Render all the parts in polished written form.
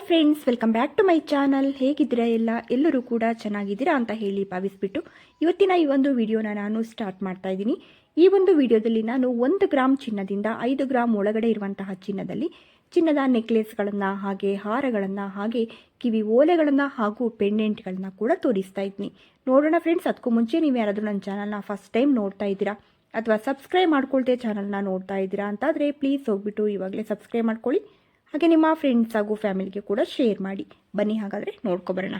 Friends, welcome back to my channel. ಹೇಗಿದ್ದೀರಾ ಎಲ್ಲರೂ ಕೂಡ ಚೆನ್ನಾಗಿದ್ದೀರಾ ಅಂತ ಹೇಳಿ ಭಾವಿಸ್ಬಿಟ್ಟು ಇವತ್ತಿನ ಈ ಒಂದು ವಿಡಿಯೋನ ನಾನು ಸ್ಟಾರ್ಟ್ ಮಾಡ್ತಾ ಇದ್ದೀನಿ. ಈ ಒಂದು ವಿಡಿಯೋದಲ್ಲಿ ನಾನು 1 ಗ್ರಾಮ್ ಚಿನ್ನದಿಂದ 5 ಗ್ರಾಮ್ ಒಳಗಡೆ ಇರುವಂತಹ ಚಿನ್ನದ ನೆಕ್ಲೆಸ್ಗಳನ್ನು, ಹಾಗೆ ಹಾರಗಳನ್ನು, ಹಾಗೆ ಕಿವಿ ಓಲೆಗಳನ್ನು ಹಾಗೂ ಪೆಂಡೆಂಟ್ಗಳನ್ನು ಕೂಡ ತೋರಿಸ್ತಾ ಇದ್ದೀನಿ. ನೋಡೋಣ ಫ್ರೆಂಡ್ಸ್. ಅದಕ್ಕೂ ಮುಂಚೆ ನೀವು ಯಾರಾದರೂ ನನ್ನ ಚಾನಲ್ನ ಫಸ್ಟ್ ಟೈಮ್ ನೋಡ್ತಾ ಇದ್ದೀರಾ ಅಥವಾ ಸಬ್ಸ್ಕ್ರೈಬ್ ಮಾಡ್ಕೊಳ್ತೇ ಚಾನಲ್ನ ನೋಡ್ತಾ ಇದ್ದೀರಾ ಅಂತಾದರೆ ಪ್ಲೀಸ್ ಹೋಗ್ಬಿಟ್ಟು ಇವಾಗಲೇ ಸಬ್ಸ್ಕ್ರೈಬ್ ಮಾಡ್ಕೊಳ್ಳಿ. ಹಾಗೆ ನಿಮ್ಮ ಫ್ರೆಂಡ್ಸ್ ಹಾಗೂ ಫ್ಯಾಮಿಲಿಗೆ ಕೂಡ ಶೇರ್ ಮಾಡಿ. ಬನ್ನಿ ಹಾಗಾದರೆ ನೋಡ್ಕೊಬರೋಣ.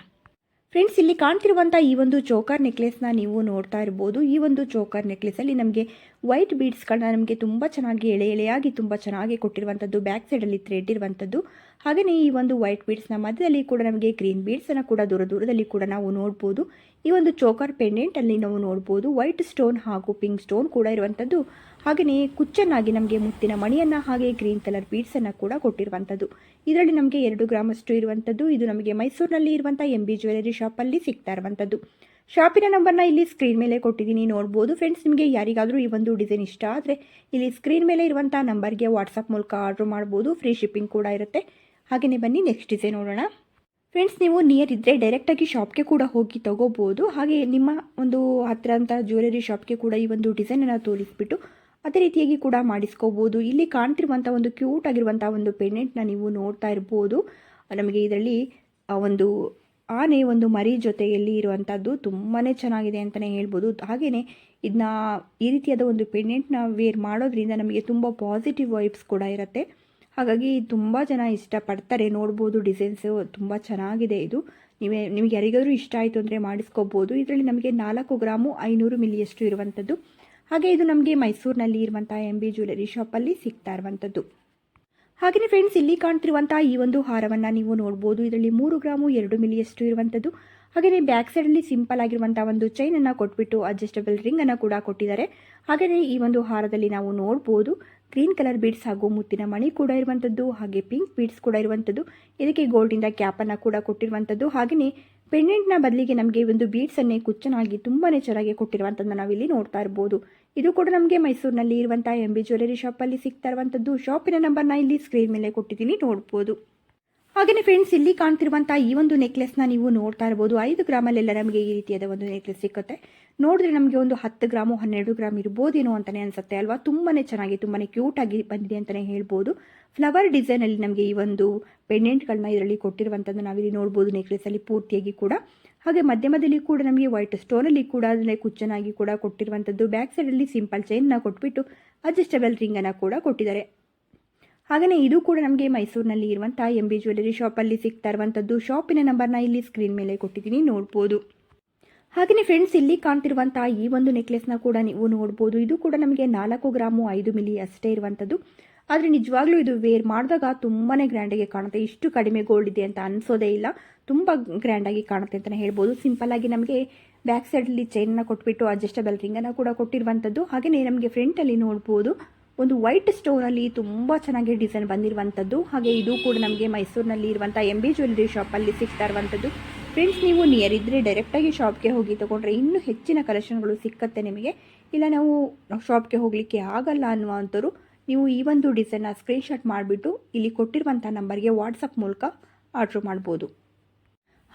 ಫ್ರೆಂಡ್ಸ್, ಇಲ್ಲಿ ಕಾಣ್ತಿರುವಂಥ ಈ ಒಂದು ಚೋಕರ್ ನೆಕ್ಲೆಸ್ನ ನೀವು ನೋಡ್ತಾ ಇರ್ಬೋದು. ಈ ಒಂದು ಚೋಕರ್ ನೆಕ್ಲೆಸಲ್ಲಿ ನಮಗೆ ವೈಟ್ ಬೀಡ್ಸ್ಗಳನ್ನ ನಮಗೆ ತುಂಬ ಚೆನ್ನಾಗಿ ಎಳೆಯಾಗಿ ತುಂಬ ಚೆನ್ನಾಗಿ ಕೊಟ್ಟಿರುವಂಥದ್ದು, ಬ್ಯಾಕ್ ಸೈಡಲ್ಲಿ ಥ್ರೆಡ್ ಇರುವಂಥದ್ದು. ಹಾಗೆಯೇ ಈ ಒಂದು ವೈಟ್ ಬೀಡ್ಸ್ನ ಮಧ್ಯದಲ್ಲಿ ಕೂಡ ನಮಗೆ ಗ್ರೀನ್ ಬೀಡ್ಸನ್ನು ಕೂಡ ದೂರದಲ್ಲಿ ಕೂಡ ನಾವು ನೋಡ್ಬೋದು. ಈ ಒಂದು ಚೋಕರ್ ಪೆಂಡೆಂಟಲ್ಲಿ ನಾವು ನೋಡ್ಬೋದು ವೈಟ್ ಸ್ಟೋನ್ ಹಾಗೂ ಪಿಂಕ್ ಸ್ಟೋನ್ ಕೂಡ ಇರುವಂಥದ್ದು. ಹಾಗೆಯೇ ಕುಚ್ಚನ್ನಾಗಿ ನಮಗೆ ಮುತ್ತಿನ ಮಣಿಯನ್ನು ಹಾಗೆ ಗ್ರೀನ್ ಕಲರ್ ಬೀಡ್ಸನ್ನು ಕೂಡ ಕೊಟ್ಟಿರುವಂಥದ್ದು. ಇದರಲ್ಲಿ ನಮಗೆ 2 ಗ್ರಾಮಷ್ಟು ಇರುವಂಥದ್ದು. ಇದು ನಮಗೆ ಮೈಸೂರಿನಲ್ಲಿ ಇರುವಂಥ MB ಜ್ಯುವೆಲರಿ ಶಾಪಲ್ಲಿ ಸಿಗ್ತಾ ಇರುವಂಥದ್ದು. ಶಾಪಿನ ನಂಬರ್ನ ಇಲ್ಲಿ ಸ್ಕ್ರೀನ್ ಮೇಲೆ ಕೊಟ್ಟಿದ್ದೀನಿ, ನೋಡ್ಬೋದು. ಫ್ರೆಂಡ್ಸ್, ನಿಮಗೆ ಯಾರಿಗಾದರೂ ಈ ಒಂದು ಡಿಸೈನ್ ಇಷ್ಟ ಆದರೆ ಇಲ್ಲಿ ಸ್ಕ್ರೀನ್ ಮೇಲೆ ಇರುವಂಥ ನಂಬರ್ಗೆ ವಾಟ್ಸಪ್ ಮೂಲಕ ಆರ್ಡ್ರ್ ಮಾಡ್ಬೋದು. ಫ್ರೀ ಶಿಪ್ಪಿಂಗ್ ಕೂಡ ಇರುತ್ತೆ. ಹಾಗೆಯೇ ಬನ್ನಿ ನೆಕ್ಸ್ಟ್ ಡಿಸೈನ್ ನೋಡೋಣ. ಫ್ರೆಂಡ್ಸ್, ನೀವು ನಿಯರ್ ಇದ್ದರೆ ಡೈರೆಕ್ಟಾಗಿ ಶಾಪ್ಗೆ ಕೂಡ ಹೋಗಿ ತೊಗೋಬೋದು. ಹಾಗೆ ನಿಮ್ಮ ಒಂದು ಹತ್ತಿರ ಅಂತ ಜ್ಯುವೆಲರಿ ಶಾಪ್ಗೆ ಕೂಡ ಈ ಒಂದು ಡಿಸೈನನ್ನು ತೋರಿಸ್ಬಿಟ್ಟು ಅದೇ ರೀತಿಯಾಗಿ ಕೂಡ ಮಾಡಿಸ್ಕೋಬೋದು. ಇಲ್ಲಿ ಕಾಣ್ತಿರುವಂಥ ಒಂದು ಕ್ಯೂಟ್ ಆಗಿರುವಂಥ ಒಂದು ಪೆಂಡೆಂಟ್ನ ನೀವು ನೋಡ್ತಾ ಇರ್ಬೋದು. ನಮಗೆ ಇದರಲ್ಲಿ ಒಂದು ಆನೆ ಒಂದು ಮರಿ ಜೊತೆಯಲ್ಲಿ ಇರುವಂಥದ್ದು ತುಂಬಾ ಚೆನ್ನಾಗಿದೆ ಅಂತಲೇ ಹೇಳ್ಬೋದು. ಹಾಗೆಯೇ ಇದನ್ನ ಈ ರೀತಿಯಾದ ಒಂದು ಪೆಂಡೆಂಟ್ನ ವೇರ್ ಮಾಡೋದ್ರಿಂದ ನಮಗೆ ತುಂಬ ಪಾಸಿಟಿವ್ ವೈಬ್ಸ್ ಕೂಡ ಇರುತ್ತೆ. ಹಾಗಾಗಿ ತುಂಬ ಜನ ಇಷ್ಟಪಡ್ತಾರೆ. ನೋಡ್ಬೋದು, ಡಿಸೈನ್ಸು ತುಂಬ ಚೆನ್ನಾಗಿದೆ. ಇದು ನಿಮಗೆ ಯಾರಿಗಾದರೂ ಇಷ್ಟ ಆಯಿತು ಅಂದರೆ ಮಾಡಿಸ್ಕೋಬೋದು. ಇದರಲ್ಲಿ ನಮಗೆ 4 ಗ್ರಾಮು 500 ಮಿಲಿಯಷ್ಟು ಇರುವಂಥದ್ದು. ಹಾಗೆ ಇದು ನಮಗೆ ಮೈಸೂರಿನಲ್ಲಿ ಇರುವಂಥ MB ಜ್ಯುವೆಲರಿ ಶಾಪಲ್ಲಿ ಸಿಗ್ತಾ ಇರುವಂಥದ್ದು. ಹಾಗೆಯೇ ಫ್ರೆಂಡ್ಸ್, ಇಲ್ಲಿ ಕಾಣ್ತಿರುವಂಥ ಈ ಒಂದು ಹಾರವನ್ನು ನೀವು ನೋಡ್ಬೋದು. ಇದರಲ್ಲಿ 3 ಗ್ರಾಮು 2 ಮಿಲಿಯಷ್ಟು ಇರುವಂಥದ್ದು. ಹಾಗೆಯೇ ಬ್ಯಾಕ್ ಸೈಡಲ್ಲಿ ಸಿಂಪಲ್ ಆಗಿರುವಂಥ ಒಂದು ಚೈನನ್ನು ಕೊಟ್ಬಿಟ್ಟು ಅಡ್ಜಸ್ಟಬಲ್ ರಿಂಗನ್ನು ಕೂಡ ಕೊಟ್ಟಿದ್ದಾರೆ. ಹಾಗೆಯೇ ಈ ಒಂದು ಹಾರದಲ್ಲಿ ನಾವು ನೋಡ್ಬೋದು ಗ್ರೀನ್ ಕಲರ್ ಬೀಡ್ಸ್ ಹಾಗೂ ಮುತ್ತಿನ ಮಣಿ ಕೂಡ ಇರುವಂಥದ್ದು, ಹಾಗೆ ಪಿಂಕ್ ಬೀಡ್ಸ್ ಕೂಡ ಇರುವಂಥದ್ದು. ಇದಕ್ಕೆ ಗೋಲ್ಡಿಂದ ಕ್ಯಾಪನ್ನು ಕೂಡ ಕೊಟ್ಟಿರುವಂಥದ್ದು. ಹಾಗೆಯೇ ಪೆಂಡೆಂಟ್ನ ಬದಲಿಗೆ ನಮಗೆ ಒಂದು ಬೀಡ್ಸನ್ನೇ ಕುಚ್ಚನಾಗಿ ತುಂಬಾ ಚೆನ್ನಾಗಿ ಕೊಟ್ಟಿರುವಂಥದ್ದನ್ನು ನಾವಿಲ್ಲಿ ನೋಡ್ತಾ ಇರ್ಬೋದು. ಇದು ಕೂಡ ನಮಗೆ ಮೈಸೂರಿನಲ್ಲಿ ಇರುವಂಥ MB ಜ್ಯುವೆಲರಿ ಶಾಪಲ್ಲಿ ಸಿಗ್ತಾ ಇರುವಂಥದ್ದು. ಶಾಪಿನ ನಂಬರ್ನ ಇಲ್ಲಿ ಸ್ಕ್ರೀನ್ ಮೇಲೆ ಕೊಟ್ಟಿದ್ದೀನಿ, ನೋಡ್ಬೋದು. ಹಾಗೆಯೇ ಫ್ರೆಂಡ್ಸ್, ಇಲ್ಲಿ ಕಾಣ್ತಿರುವಂಥ ಈ ಒಂದು ನೆಕ್ಲೆಸ್ನ ನೀವು ನೋಡ್ತಾ ಇರ್ಬೋದು. 5 ಗ್ರಾಮಲ್ಲೆಲ್ಲ ನಮಗೆ ಈ ರೀತಿಯಾದ ಒಂದು ನೆಕ್ಲೆಸ್ ಸಿಗುತ್ತೆ. ನೋಡಿದ್ರೆ ನಮಗೆ ಒಂದು 10 ಗ್ರಾಮು 12 ಗ್ರಾಮ್ ಇರ್ಬೋದೇನೋ ಅಂತಲೇ ಅನಿಸುತ್ತೆ ಅಲ್ವಾ. ತುಂಬಾ ಚೆನ್ನಾಗಿ ತುಂಬಾ ಕ್ಯೂಟಾಗಿ ಬಂದಿದೆ ಅಂತಲೇ ಹೇಳ್ಬೋದು. ಫ್ಲವರ್ ಡಿಸೈನಲ್ಲಿ ನಮಗೆ ಈ ಒಂದು ಪೆಂಡೆಂಟ್ಗಳನ್ನ ಇದರಲ್ಲಿ ಕೊಟ್ಟಿರುವಂಥದ್ದು ನಾವಿಲ್ಲಿ ನೋಡ್ಬೋದು ನೆಕ್ಲೆಸಲ್ಲಿ ಪೂರ್ತಿಯಾಗಿ ಕೂಡ. ಹಾಗೆ ಮಧ್ಯದಲ್ಲಿ ಕೂಡ ನಮಗೆ ವೈಟ್ ಸ್ಟೋನಲ್ಲಿ ಕೂಡ ಅದನ್ನೇ ಕುಚ್ಚನಾಗಿ ಕೂಡ ಕೊಟ್ಟಿರುವಂಥದ್ದು. ಬ್ಯಾಕ್ ಸೈಡಲ್ಲಿ ಸಿಂಪಲ್ ಚೈನ್ನ ಕೊಟ್ಬಿಟ್ಟು ಅಡ್ಜಸ್ಟಬಲ್ ರಿಂಗನ್ನು ಕೂಡ ಕೊಟ್ಟಿದ್ದಾರೆ. ಹಾಗೆಯೇ ಇದು ಕೂಡ ನಮಗೆ ಮೈಸೂರಿನಲ್ಲಿ ಇರುವಂಥ MB ಜ್ಯುವೆಲರಿ ಶಾಪಲ್ಲಿ ಸಿಗ್ತಾ ಇರುವಂಥದ್ದು. ಶಾಪಿನ ನಂಬರ್ನ ಇಲ್ಲಿ ಸ್ಕ್ರೀನ್ ಮೇಲೆ ಕೊಟ್ಟಿದ್ದೀನಿ, ನೋಡ್ಬೋದು. ಹಾಗೆಯೇ ಫ್ರೆಂಡ್ಸ್, ಇಲ್ಲಿ ಕಾಣ್ತಿರುವಂಥ ಈ ಒಂದು ನೆಕ್ಲೆಸ್ನ ಕೂಡ ನೀವು ನೋಡ್ಬೋದು. ಇದು ಕೂಡ ನಮಗೆ 4 ಗ್ರಾಮು 5 ಮಿಲಿ ಅಷ್ಟೇ ಇರುವಂಥದ್ದು. ಆದರೆ ನಿಜವಾಗ್ಲೂ ಇದು ವೇರ್ ಮಾಡಿದಾಗ ತುಂಬಾ ಗ್ರ್ಯಾಂಡಾಗಿ ಕಾಣುತ್ತೆ. ಇಷ್ಟು ಕಡಿಮೆ ಗೋಲ್ಡ್ ಇದೆ ಅಂತ ಅನಿಸೋದೇ ಇಲ್ಲ. ತುಂಬ ಗ್ರ್ಯಾಂಡಾಗಿ ಕಾಣುತ್ತೆ ಅಂತಲೇ ಹೇಳ್ಬೋದು. ಸಿಂಪಲ್ಲಾಗಿ ನಮಗೆ ಬ್ಯಾಕ್ ಸೈಡಲ್ಲಿ ಚೈನನ್ನು ಕೊಟ್ಬಿಟ್ಟು ಅಡ್ಜಸ್ಟಬಲ್ ರಿಂಗನ್ನು ಕೂಡ ಕೊಟ್ಟಿರುವಂಥದ್ದು. ಹಾಗೆಯೇ ನಮಗೆ ಫ್ರಂಟಲ್ಲಿ ನೋಡ್ಬೋದು ಒಂದು ವೈಟ್ ಸ್ಟೋನಲ್ಲಿ ತುಂಬ ಚೆನ್ನಾಗಿ ಡಿಸೈನ್ ಬಂದಿರುವಂಥದ್ದು. ಹಾಗೆ ಇದು ಕೂಡ ನಮಗೆ ಮೈಸೂರಿನಲ್ಲಿ ಇರುವಂಥ MB ಜ್ಯುವೆಲರಿ ಶಾಪಲ್ಲಿ ಸಿಗ್ತಾ ಇರುವಂಥದ್ದು. ಫ್ರೆಂಡ್ಸ್, ನೀವು ನಿಯರ್ ಇದ್ದರೆ ಡೈರೆಕ್ಟಾಗಿ ಶಾಪ್ಗೆ ಹೋಗಿ ತೊಗೊಂಡ್ರೆ ಇನ್ನೂ ಹೆಚ್ಚಿನ ಕಲೆಕ್ಷನ್ಗಳು ಸಿಕ್ಕತ್ತೆ ನಿಮಗೆ. ಇಲ್ಲ ನಾವು ಶಾಪ್ಗೆ ಹೋಗಲಿಕ್ಕೆ ಆಗಲ್ಲ ಅನ್ನುವಂಥವ್ರು ನೀವು ಈ ಒಂದು ಡಿಸೈನ್ನ ಸ್ಕ್ರೀನ್ಶಾಟ್ ಮಾಡಿಬಿಟ್ಟು ಇಲ್ಲಿ ಕೊಟ್ಟಿರುವಂಥ ನಂಬರ್ಗೆ ವಾಟ್ಸಪ್ ಮೂಲಕ ಆರ್ಡ್ರ್ ಮಾಡ್ಬೋದು.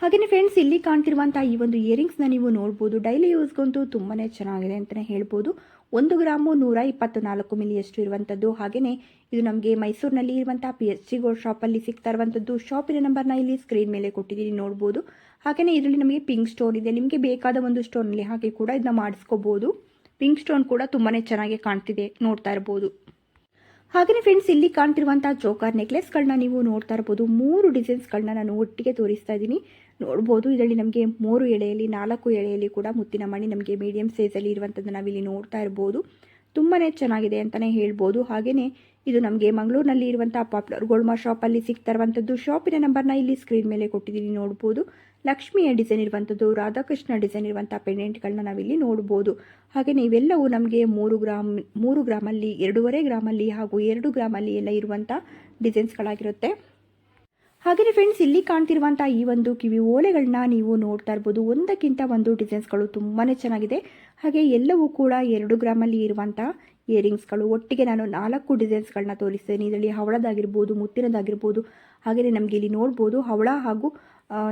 ಹಾಗೆಯೇ ಫ್ರೆಂಡ್ಸ್, ಇಲ್ಲಿ ಕಾಣ್ತಿರುವಂಥ ಈ ಒಂದು ಇಯರಿಂಗ್ಸ್ನ ನೀವು ನೋಡ್ಬೋದು. ಡೈಲಿ ಯೂಸ್ಗಂತೂ ತುಂಬಾ ಚೆನ್ನಾಗಿದೆ ಅಂತಲೇ ಹೇಳ್ಬೋದು. 1 ಗ್ರಾಮು 124 ಮಿಲಿಯಷ್ಟು ಇರುವಂಥದ್ದು. ಹಾಗೆಯೇ ಇದು ನಮಗೆ ಮೈಸೂರಿನಲ್ಲಿ ಇರುವಂಥ PSG ಗೋಲ್ಡ್ ಶಾಪಲ್ಲಿ ಸಿಗ್ತಾ ಇರುವಂಥದ್ದು. ಶಾಪಿನ ನಂಬರ್ನ ಇಲ್ಲಿ ಸ್ಕ್ರೀನ್ ಮೇಲೆ ಕೊಟ್ಟಿದ್ದೀನಿ, ನೋಡ್ಬೋದು. ಹಾಗೆಯೇ ಇದರಲ್ಲಿ ನಮಗೆ ಪಿಂಕ್ ಸ್ಟೋನ್ ಇದೆ. ನಿಮಗೆ ಬೇಕಾದ ಒಂದು ಸ್ಟೋನಲ್ಲಿ ಹಾಕಿ ಕೂಡ ಇದನ್ನ ಮಾಡಿಸ್ಕೋಬೋದು. ಪಿಂಕ್ ಸ್ಟೋನ್ ಕೂಡ ತುಂಬಾ ಚೆನ್ನಾಗಿ ಕಾಣ್ತಿದೆ, ನೋಡ್ತಾ ಇರ್ಬೋದು. ಹಾಗೆಯೇ ಫ್ರೆಂಡ್ಸ್, ಇಲ್ಲಿ ಕಾಣ್ತಿರುವಂಥ ಚೋಕರ್ ನೆಕ್ಲೆಸ್ಗಳನ್ನ ನೀವು ನೋಡ್ತಾ ಇರ್ಬೋದು. 3 ಡಿಸೈನ್ಸ್ಗಳನ್ನ ನಾನು ಒಟ್ಟಿಗೆ ತೋರಿಸ್ತಾ ಇದ್ದೀನಿ, ನೋಡ್ಬೋದು. ಇದರಲ್ಲಿ ನಮಗೆ 3 ಎಳೆಯಲ್ಲಿ 4 ಎಳೆಯಲ್ಲಿ ಕೂಡ ಮುತ್ತಿನ ಮಣಿ ನಮಗೆ ಮೀಡಿಯಂ ಸೈಜಲ್ಲಿ ಇರುವಂಥದ್ದು ನಾವಿಲ್ಲಿ ನೋಡ್ತಾ ಇರ್ಬೋದು. ತುಂಬಾ ಚೆನ್ನಾಗಿದೆ ಅಂತಲೇ ಹೇಳ್ಬೋದು. ಹಾಗೆಯೇ ಇದು ನಮಗೆ ಮಂಗಳೂರಿನಲ್ಲಿ ಇರುವಂಥ ಪಾಪ್ಯುಲರ್ ಗೋಲ್ಡ್ ಶಾಪಲ್ಲಿ ಸಿಗ್ತಾ ಇರುವಂಥದ್ದು. ಶಾಪಿನ ನಂಬರ್ನ ಇಲ್ಲಿ ಸ್ಕ್ರೀನ್ ಮೇಲೆ ಕೊಟ್ಟಿದ್ದೀನಿ, ನೋಡ್ಬೋದು. ಲಕ್ಷ್ಮಿಯ ಡಿಸೈನ್ ಇರುವಂಥದ್ದು, ರಾಧಾಕೃಷ್ಣ ಡಿಸೈನ್ ಇರುವಂಥ ಪೆಂಡೆಂಟ್ಗಳನ್ನ ನಾವಿಲ್ಲಿ ನೋಡ್ಬೋದು. ಹಾಗೆಯೇ ಇವೆಲ್ಲವೂ ನಮಗೆ 3 ಗ್ರಾಮಲ್ಲಿ 2.5 ಗ್ರಾಮಲ್ಲಿ ಹಾಗೂ 2 ಗ್ರಾಮಲ್ಲಿ ಎಲ್ಲ ಇರುವಂಥ ಡಿಸೈನ್ಸ್ಗಳಾಗಿರುತ್ತೆ. ಹಾಗೆಯೇ ಫ್ರೆಂಡ್ಸ್, ಇಲ್ಲಿ ಕಾಣ್ತಿರುವಂಥ ಈ ಒಂದು ಕಿವಿ ಓಲೆಗಳನ್ನ ನೀವು ನೋಡ್ತಾ ಇರ್ಬೋದು. ಒಂದಕ್ಕಿಂತ ಒಂದು ಡಿಸೈನ್ಸ್ಗಳು ತುಂಬಾ ಚೆನ್ನಾಗಿದೆ. ಹಾಗೆ ಎಲ್ಲವೂ ಕೂಡ 2 ಗ್ರಾಮಲ್ಲಿ ಇರುವಂಥ ಇಯರಿಂಗ್ಸ್ಗಳು. ಒಟ್ಟಿಗೆ ನಾನು 4 ಡಿಸೈನ್ಸ್ಗಳನ್ನ ತೋರಿಸ್ತೇನೆ. ಇದರಲ್ಲಿ ಹವಳದಾಗಿರ್ಬೋದು, ಮುತ್ತಿನದಾಗಿರ್ಬೋದು. ಹಾಗೆಯೇ ನಮಗೆ ಇಲ್ಲಿ ನೋಡ್ಬೋದು ಹವಳ ಹಾಗೂ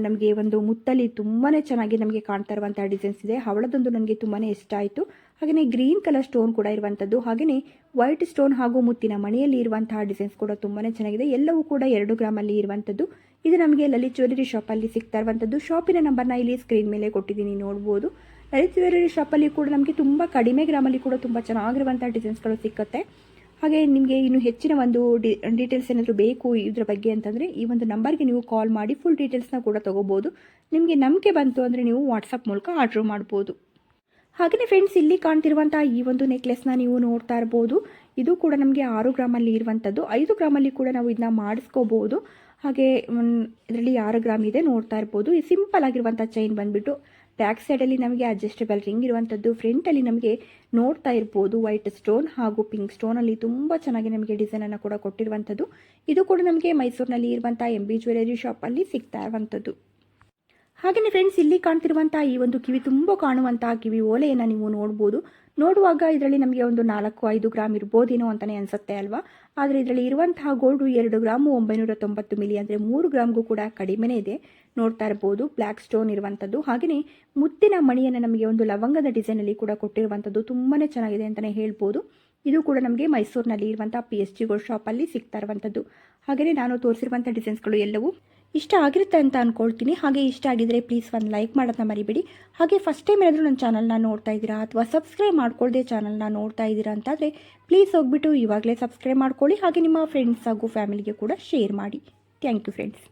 ನಮಗೆ ಒಂದು ಮುತ್ತಲ್ಲಿ ತುಂಬಾ ಚೆನ್ನಾಗಿ ನಮಗೆ ಕಾಣ್ತಾ ಇರುವಂಥ ಡಿಸೈನ್ಸ್ ಇದೆ. ಹವಳದೊಂದು ನನಗೆ ತುಂಬಾ ಇಷ್ಟ ಆಯಿತು. ಹಾಗೆಯೇ ಗ್ರೀನ್ ಕಲರ್ ಸ್ಟೋನ್ ಕೂಡ ಇರುವಂಥದ್ದು, ಹಾಗೆಯೇ ವೈಟ್ ಸ್ಟೋನ್ ಹಾಗೂ ಮುತ್ತಿನ ಮಣಿಯಲ್ಲಿ ಇರುವಂತಹ ಡಿಸೈನ್ಸ್ ಕೂಡ ತುಂಬಾ ಚೆನ್ನಾಗಿದೆ. ಎಲ್ಲವೂ ಕೂಡ 2 ಗ್ರಾಮಲ್ಲಿ ಇರುವಂಥದ್ದು. ಇದು ನಮಗೆ ಲಲಿತ್ ಜ್ಯುವೆಲರಿ ಶಾಪಲ್ಲಿ ಸಿಗ್ತಾ ಇರುವಂಥದ್ದು. ಶಾಪಿನ ನಂಬರ್ನ ಇಲ್ಲಿ ಸ್ಕ್ರೀನ್ ಮೇಲೆ ಕೊಟ್ಟಿದ್ದೀನಿ, ನೋಡ್ಬೋದು. ಲಲಿತ್ ಜ್ಯುವೆಲರಿ ಶಾಪಲ್ಲಿ ಕೂಡ ನಮಗೆ ತುಂಬ ಕಡಿಮೆ ಗ್ರಾಮಲ್ಲಿ ಕೂಡ ತುಂಬ ಚೆನ್ನಾಗಿರುವಂಥ ಡಿಸೈನ್ಸ್ಗಳು ಸಿಕ್ಕುತ್ತೆ. ಹಾಗೆ ನಿಮಗೆ ಇನ್ನು ಹೆಚ್ಚಿನ ಒಂದು ಡೀಟೇಲ್ಸ್ ಏನಾದರೂ ಬೇಕು ಇದರ ಬಗ್ಗೆ ಅಂತಂದರೆ ಈ ಒಂದು ನಂಬರ್ಗೆ ನೀವು ಕಾಲ್ ಮಾಡಿ ಫುಲ್ ಡೀಟೇಲ್ಸ್ನ ಕೂಡ ತೊಗೋಬೋದು. ನಿಮಗೆ ನಂಬಿಕೆ ಬಂತು ಅಂದರೆ ನೀವು ವಾಟ್ಸಪ್ ಮೂಲಕ ಆರ್ಡ್ರ್ ಮಾಡ್ಬೋದು. ಹಾಗೆಯೇ ಫ್ರೆಂಡ್ಸ್, ಇಲ್ಲಿ ಕಾಣ್ತಿರುವಂಥ ಈ ಒಂದು ನೆಕ್ಲೆಸ್ನ ನೀವು ನೋಡ್ತಾ ಇರ್ಬೋದು. ಇದು ಕೂಡ ನಮಗೆ 6 ಗ್ರಾಮಲ್ಲಿ ಇರುವಂಥದ್ದು. 5 ಗ್ರಾಮಲ್ಲಿ ಕೂಡ ನಾವು ಇದನ್ನ ಮಾಡಿಸ್ಕೋಬೋದು. ಹಾಗೆ ಇದರಲ್ಲಿ 6 ಗ್ರಾಮ್ ಇದೆ, ನೋಡ್ತಾ ಇರ್ಬೋದು. ಈ ಸಿಂಪಲ್ ಆಗಿರುವಂಥ ಚೈನ್ ಬಂದುಬಿಟ್ಟು ಬ್ಯಾಕ್ ಸೈಡಲ್ಲಿ ನಮಗೆ ಅಡ್ಜಸ್ಟಬಲ್ ರಿಂಗ್ ಇರುವಂಥದ್ದು. ಫ್ರಂಟಲ್ಲಿ ನಮಗೆ ನೋಡ್ತಾ ಇರ್ಬೋದು ವೈಟ್ ಸ್ಟೋನ್ ಹಾಗೂ ಪಿಂಕ್ ಸ್ಟೋನಲ್ಲಿ ತುಂಬ ಚೆನ್ನಾಗಿ ನಮಗೆ ಡಿಸೈನನ್ನು ಕೂಡ ಕೊಟ್ಟಿರುವಂಥದ್ದು. ಇದು ಕೂಡ ನಮಗೆ ಮೈಸೂರಿನಲ್ಲಿ ಇರುವಂಥ MB ಜ್ಯುವೆಲರಿ ಶಾಪಲ್ಲಿ ಸಿಗ್ತಾ ಇರುವಂಥದ್ದು. ಹಾಗೆಯೇ ಫ್ರೆಂಡ್ಸ್, ಇಲ್ಲಿ ಕಾಣ್ತಿರುವಂಥ ಈ ಒಂದು ಕಿವಿ ತುಂಬ ಕಾಣುವಂಥ ಕಿವಿ ಓಲೆಯನ್ನು ನೀವು ನೋಡ್ಬೋದು. ನೋಡುವಾಗ ಇದರಲ್ಲಿ ನಮಗೆ ಒಂದು 4-5 ಗ್ರಾಮ್ ಇರ್ಬೋದೇನೋ ಅಂತಲೇ ಅನಿಸುತ್ತೆ ಅಲ್ವಾ. ಆದರೆ ಇದರಲ್ಲಿ ಇರುವಂತಹ ಗೋಲ್ಡು 2 ಗ್ರಾಮು 990 ಮಿಲಿ, ಅಂದರೆ 3 ಗ್ರಾಮ್ಗೂ ಕೂಡ ಕಡಿಮೆನೇ ಇದೆ. ನೋಡ್ತಾ ಇರ್ಬೋದು ಬ್ಲ್ಯಾಕ್ ಸ್ಟೋನ್ ಇರುವಂಥದ್ದು. ಹಾಗೆಯೇ ಮುತ್ತಿನ ಮಣಿಯನ್ನು ನಮಗೆ ಒಂದು ಲವಂಗದ ಡಿಸೈನಲ್ಲಿ ಕೂಡ ಕೊಟ್ಟಿರುವಂಥದ್ದು ತುಂಬಾ ಚೆನ್ನಾಗಿದೆ ಅಂತಲೇ ಹೇಳ್ಬೋದು. ಇದು ಕೂಡ ನಮಗೆ ಮೈಸೂರಿನಲ್ಲಿ ಇರುವಂಥ PSG ಗೋಲ್ಡ್ ಶಾಪಲ್ಲಿ ಸಿಗ್ತಾ ಇರುವಂಥದ್ದು. ಹಾಗೆಯೇ ನಾನು ತೋರಿಸಿರುವಂಥ ಡಿಸೈನ್ಸ್ಗಳು ಎಲ್ಲವೂ ಇಷ್ಟ ಆಗಿರುತ್ತೆ ಅಂತ ಅಂದ್ಕೊಳ್ತೀನಿ. ಹಾಗೆ ಇಷ್ಟ ಆಗಿದರೆ ಪ್ಲೀಸ್ ಒಂದು ಲೈಕ್ ಮಾಡೋದನ್ನ ಮರಿಬೇಡಿ. ಹಾಗೆ ಫಸ್ಟ್ ಟೈಮ್ ಏನಾದರೂ ನನ್ನ ಚಾನಲ್ನ ನೋಡ್ತಾ ಇದ್ದೀರಾ ಅಥವಾ ಸಬ್ಸ್ಕ್ರೈಬ್ ಮಾಡ್ಕೊಳ್ಳದೆ ಚಾನಲ್ನ ನೋಡ್ತಾ ಇದ್ದೀರಾ ಅಂತಾದರೆ ಪ್ಲೀಸ್ ಹೋಗ್ಬಿಟ್ಟು ಇವಾಗಲೇ ಸಬ್ಸ್ಕ್ರೈಬ್ ಮಾಡ್ಕೊಳ್ಳಿ. ಹಾಗೆ ನಿಮ್ಮ ಫ್ರೆಂಡ್ಸ್ ಹಾಗೂ ಫ್ಯಾಮಿಲಿಗೆ ಕೂಡ ಶೇರ್ ಮಾಡಿ. Thank you friends.